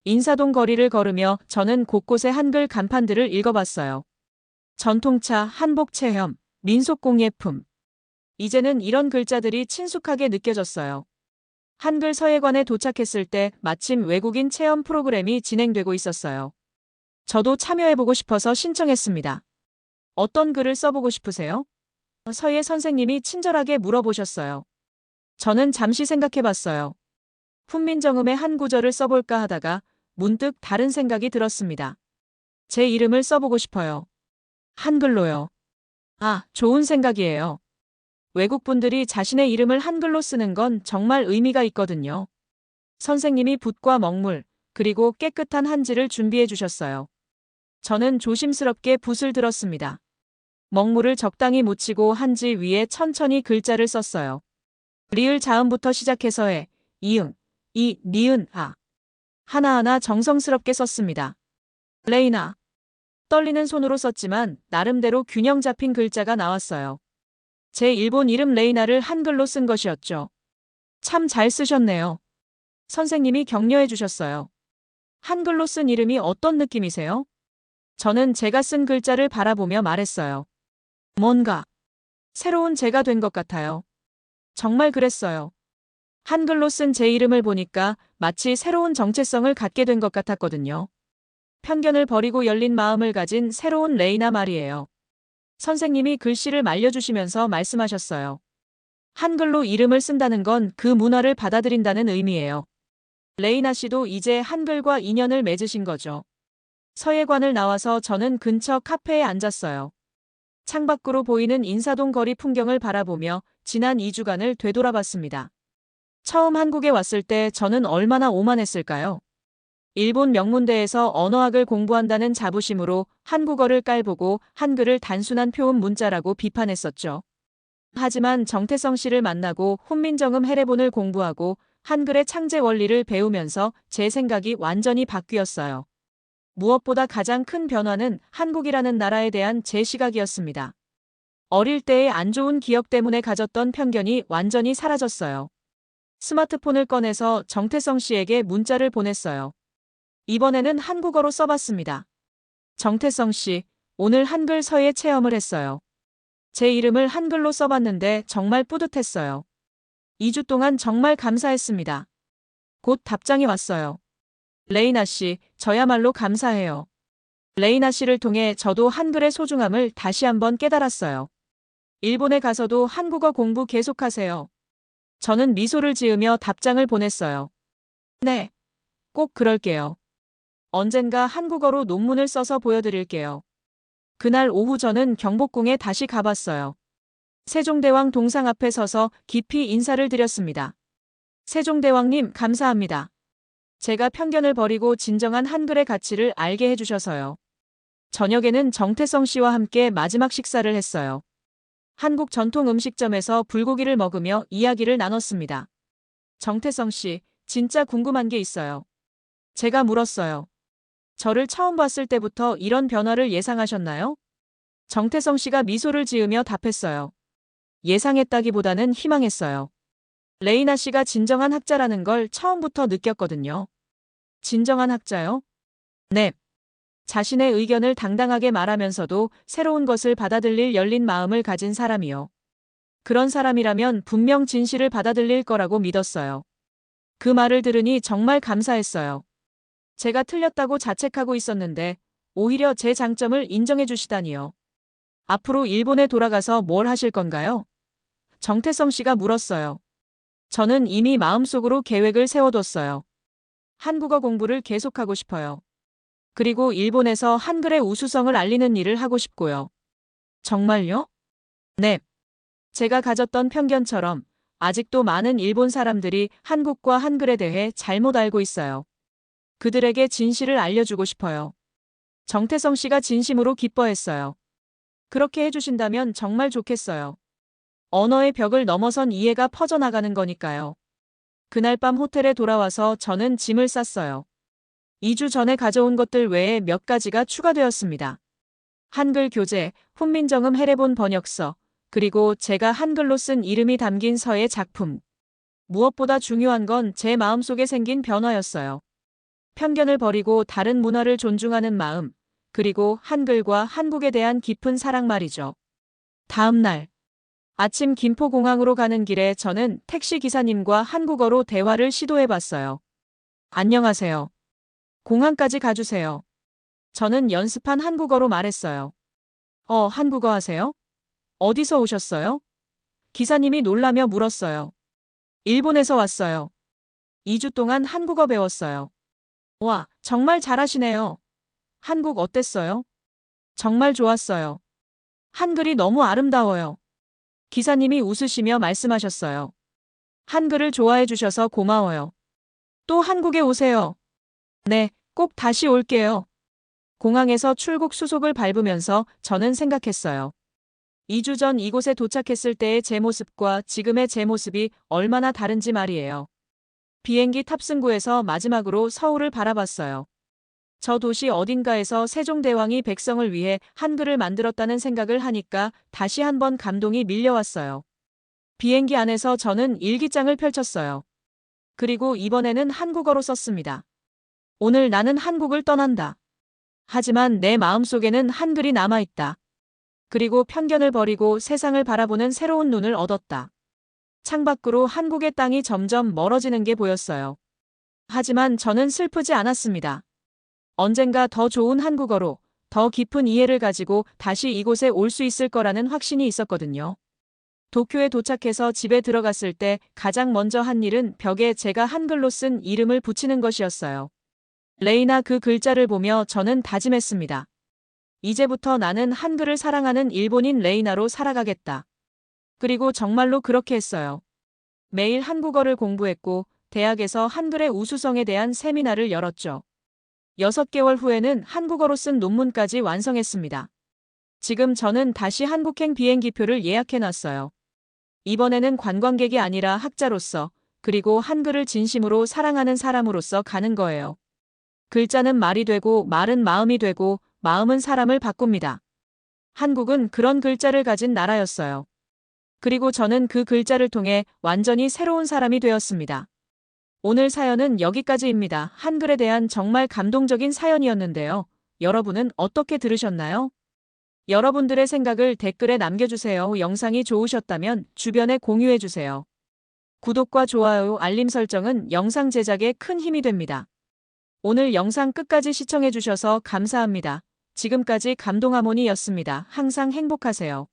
인사동 거리를 걸으며 저는 곳곳의 한글 간판들을 읽어봤어요. 전통차, 한복체험, 민속공예품. 이제는 이런 글자들이 친숙하게 느껴졌어요. 한글 서예관에 도착했을 때 마침 외국인 체험 프로그램이 진행되고 있었어요. 저도 참여해보고 싶어서 신청했습니다. 어떤 글을 써보고 싶으세요? 서예 선생님이 친절하게 물어보셨어요. 저는 잠시 생각해봤어요. 훈민정음의 한 구절을 써볼까 하다가 문득 다른 생각이 들었습니다. 제 이름을 써보고 싶어요. 한글로요. 아, 좋은 생각이에요. 외국분들이 자신의 이름을 한글로 쓰는 건 정말 의미가 있거든요. 선생님이 붓과 먹물, 그리고 깨끗한 한지를 준비해 주셨어요. 저는 조심스럽게 붓을 들었습니다. 먹물을 적당히 묻히고 한지 위에 천천히 글자를 썼어요. 리을 자음부터 시작해서 해, 이응, 이, 니은, 아. 하나하나 정성스럽게 썼습니다. 레이나. 떨리는 손으로 썼지만 나름대로 균형 잡힌 글자가 나왔어요. 제 일본 이름 레이나를 한글로 쓴 것이었죠. 참 잘 쓰셨네요. 선생님이 격려해 주셨어요. 한글로 쓴 이름이 어떤 느낌이세요? 저는 제가 쓴 글자를 바라보며 말했어요. 뭔가 새로운 제가 된 것 같아요. 정말 그랬어요. 한글로 쓴 제 이름을 보니까 마치 새로운 정체성을 갖게 된 것 같았거든요. 편견을 버리고 열린 마음을 가진 새로운 레이나 말이에요. 선생님이 글씨를 말려주시면서 말씀하셨어요. 한글로 이름을 쓴다는 건 그 문화를 받아들인다는 의미예요. 레이나 씨도 이제 한글과 인연을 맺으신 거죠. 서예관을 나와서 저는 근처 카페에 앉았어요. 창밖으로 보이는 인사동 거리 풍경을 바라보며 지난 2주간을 되돌아봤습니다. 처음 한국에 왔을 때 저는 얼마나 오만했을까요? 일본 명문대에서 언어학을 공부한다는 자부심으로 한국어를 깔보고 한글을 단순한 표음 문자라고 비판했었죠. 하지만 정태성 씨를 만나고 훈민정음 해례본을 공부하고 한글의 창제 원리를 배우면서 제 생각이 완전히 바뀌었어요. 무엇보다 가장 큰 변화는 한국이라는 나라에 대한 제 시각이었습니다. 어릴 때의 안 좋은 기억 때문에 가졌던 편견이 완전히 사라졌어요. 스마트폰을 꺼내서 정태성 씨에게 문자를 보냈어요. 이번에는 한국어로 써봤습니다. 정태성 씨, 오늘 한글 서예 체험을 했어요. 제 이름을 한글로 써봤는데 정말 뿌듯했어요. 2주 동안 정말 감사했습니다. 곧 답장이 왔어요. 레이나 씨, 저야말로 감사해요. 레이나 씨를 통해 저도 한글의 소중함을 다시 한번 깨달았어요. 일본에 가서도 한국어 공부 계속하세요. 저는 미소를 지으며 답장을 보냈어요. 네, 꼭 그럴게요. 언젠가 한국어로 논문을 써서 보여드릴게요. 그날 오후 저는 경복궁에 다시 가봤어요. 세종대왕 동상 앞에 서서 깊이 인사를 드렸습니다. 세종대왕님 감사합니다. 제가 편견을 버리고 진정한 한글의 가치를 알게 해주셔서요. 저녁에는 정태성 씨와 함께 마지막 식사를 했어요. 한국 전통 음식점에서 불고기를 먹으며 이야기를 나눴습니다. 정태성 씨, 진짜 궁금한 게 있어요. 제가 물었어요. 저를 처음 봤을 때부터 이런 변화를 예상하셨나요? 정태성 씨가 미소를 지으며 답했어요. 예상했다기보다는 희망했어요. 레이나 씨가 진정한 학자라는 걸 처음부터 느꼈거든요. 진정한 학자요? 네. 자신의 의견을 당당하게 말하면서도 새로운 것을 받아들일 열린 마음을 가진 사람이요. 그런 사람이라면 분명 진실을 받아들일 거라고 믿었어요. 그 말을 들으니 정말 감사했어요. 제가 틀렸다고 자책하고 있었는데 오히려 제 장점을 인정해 주시다니요. 앞으로 일본에 돌아가서 뭘 하실 건가요? 정태성 씨가 물었어요. 저는 이미 마음속으로 계획을 세워뒀어요. 한국어 공부를 계속하고 싶어요. 그리고 일본에서 한글의 우수성을 알리는 일을 하고 싶고요. 정말요? 네. 제가 가졌던 편견처럼 아직도 많은 일본 사람들이 한국과 한글에 대해 잘못 알고 있어요. 그들에게 진실을 알려주고 싶어요. 정태성 씨가 진심으로 기뻐했어요. 그렇게 해주신다면 정말 좋겠어요. 언어의 벽을 넘어선 이해가 퍼져나가는 거니까요. 그날 밤 호텔에 돌아와서 저는 짐을 쌌어요. 2주 전에 가져온 것들 외에 몇 가지가 추가되었습니다. 한글 교재, 훈민정음 해례본 번역서, 그리고 제가 한글로 쓴 이름이 담긴 서예 작품. 무엇보다 중요한 건 제 마음속에 생긴 변화였어요. 편견을 버리고 다른 문화를 존중하는 마음, 그리고 한글과 한국에 대한 깊은 사랑 말이죠. 다음 날 아침 김포공항으로 가는 길에 저는 택시 기사님과 한국어로 대화를 시도해봤어요. 안녕하세요. 공항까지 가주세요. 저는 연습한 한국어로 말했어요. 한국어 하세요? 어디서 오셨어요? 기사님이 놀라며 물었어요. 일본에서 왔어요. 2주 동안 한국어 배웠어요. 와, 정말 잘하시네요. 한국 어땠어요? 정말 좋았어요. 한글이 너무 아름다워요. 기사님이 웃으시며 말씀하셨어요. 한글을 좋아해 주셔서 고마워요. 또 한국에 오세요. 네, 꼭 다시 올게요. 공항에서 출국 수속을 밟으면서 저는 생각했어요. 2주 전 이곳에 도착했을 때의 제 모습과 지금의 제 모습이 얼마나 다른지 말이에요. 비행기 탑승구에서 마지막으로 서울을 바라봤어요. 저 도시 어딘가에서 세종대왕이 백성을 위해 한글을 만들었다는 생각을 하니까 다시 한번 감동이 밀려왔어요. 비행기 안에서 저는 일기장을 펼쳤어요. 그리고 이번에는 한국어로 썼습니다. 오늘 나는 한국을 떠난다. 하지만 내 마음속에는 한글이 남아있다. 그리고 편견을 버리고 세상을 바라보는 새로운 눈을 얻었다. 창밖으로 한국의 땅이 점점 멀어지는 게 보였어요. 하지만 저는 슬프지 않았습니다. 언젠가 더 좋은 한국어로 더 깊은 이해를 가지고 다시 이곳에 올 수 있을 거라는 확신이 있었거든요. 도쿄에 도착해서 집에 들어갔을 때 가장 먼저 한 일은 벽에 제가 한글로 쓴 이름을 붙이는 것이었어요. 레이나 그 글자를 보며 저는 다짐했습니다. 이제부터 나는 한글을 사랑하는 일본인 레이나로 살아가겠다. 그리고 정말로 그렇게 했어요. 매일 한국어를 공부했고 대학에서 한글의 우수성에 대한 세미나를 열었죠. 6개월 후에는 한국어로 쓴 논문까지 완성했습니다. 지금 저는 다시 한국행 비행기표를 예약해놨어요. 이번에는 관광객이 아니라 학자로서 그리고 한글을 진심으로 사랑하는 사람으로서 가는 거예요. 글자는 말이 되고 말은 마음이 되고 마음은 사람을 바꿉니다. 한국은 그런 글자를 가진 나라였어요. 그리고 저는 그 글자를 통해 완전히 새로운 사람이 되었습니다. 오늘 사연은 여기까지입니다. 한글에 대한 정말 감동적인 사연이었는데요. 여러분은 어떻게 들으셨나요? 여러분들의 생각을 댓글에 남겨주세요. 영상이 좋으셨다면 주변에 공유해주세요. 구독과 좋아요, 알림 설정은 영상 제작에 큰 힘이 됩니다. 오늘 영상 끝까지 시청해주셔서 감사합니다. 지금까지 감동하모니였습니다. 항상 행복하세요.